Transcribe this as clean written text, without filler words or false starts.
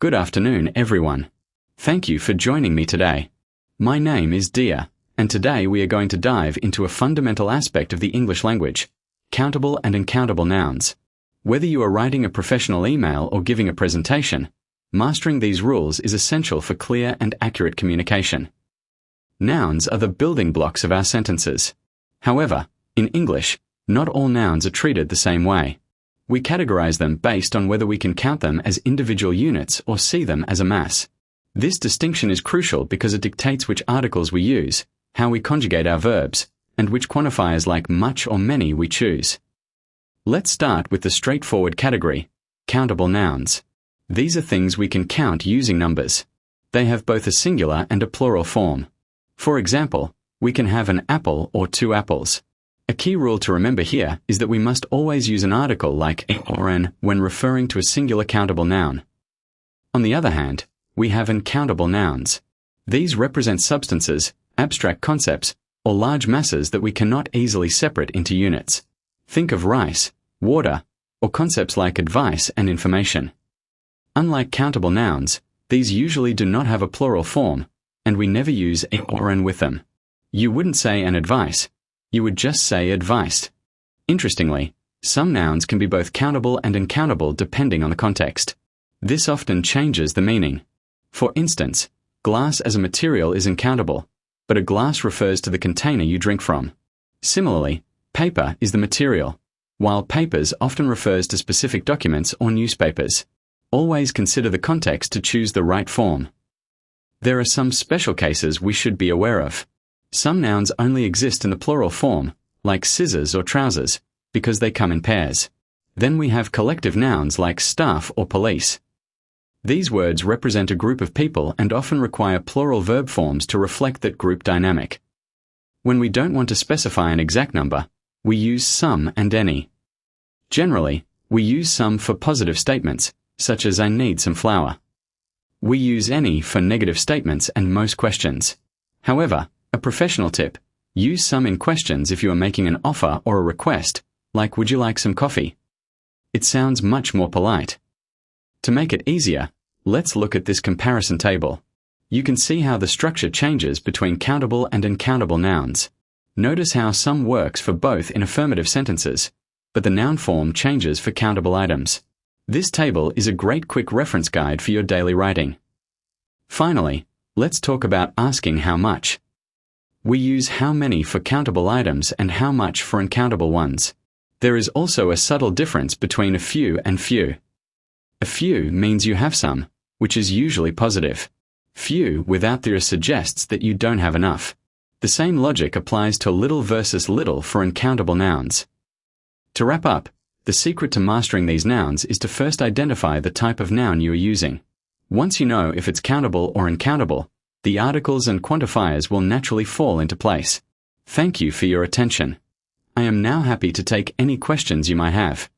Good afternoon, everyone. Thank you for joining me today. My name is Dia, and today we are going to dive into a fundamental aspect of the English language, countable and uncountable nouns. Whether you are writing a professional email or giving a presentation, mastering these rules is essential for clear and accurate communication. Nouns are the building blocks of our sentences. However, in English, not all nouns are treated the same way. We categorize them based on whether we can count them as individual units or see them as a mass. This distinction is crucial because it dictates which articles we use, how we conjugate our verbs, and which quantifiers like much or many we choose. Let's start with the straightforward category, countable nouns. These are things we can count using numbers. They have both a singular and a plural form. For example, we can have an apple or two apples. A key rule to remember here is that we must always use an article like a or an when referring to a singular countable noun. On the other hand, we have uncountable nouns. These represent substances, abstract concepts, or large masses that we cannot easily separate into units. Think of rice, water, or concepts like advice and information. Unlike countable nouns, these usually do not have a plural form, and we never use a or an with them. You wouldn't say an advice. You would just say advised. Interestingly, some nouns can be both countable and uncountable depending on the context. This often changes the meaning. For instance, glass as a material is uncountable, but a glass refers to the container you drink from. Similarly, paper is the material, while papers often refers to specific documents or newspapers. Always consider the context to choose the right form. There are some special cases we should be aware of. Some nouns only exist in the plural form, like scissors or trousers, because they come in pairs. Then we have collective nouns like staff or police. These words represent a group of people and often require plural verb forms to reflect that group dynamic. When we don't want to specify an exact number, we use some and any. Generally, we use some for positive statements, such as I need some flour. We use any for negative statements and most questions. However, a professional tip, use some in questions if you are making an offer or a request, like would you like some coffee? It sounds much more polite. To make it easier, let's look at this comparison table. You can see how the structure changes between countable and uncountable nouns. Notice how some works for both in affirmative sentences, but the noun form changes for countable items. This table is a great quick reference guide for your daily writing. Finally, let's talk about asking how much. We use how many for countable items and how much for uncountable ones. There is also a subtle difference between a few and few. A few means you have some, which is usually positive. Few without there suggests that you don't have enough. The same logic applies to little versus little for uncountable nouns. To wrap up, the secret to mastering these nouns is to first identify the type of noun you are using. Once you know if it's countable or uncountable, the articles and quantifiers will naturally fall into place. Thank you for your attention. I am now happy to take any questions you might have.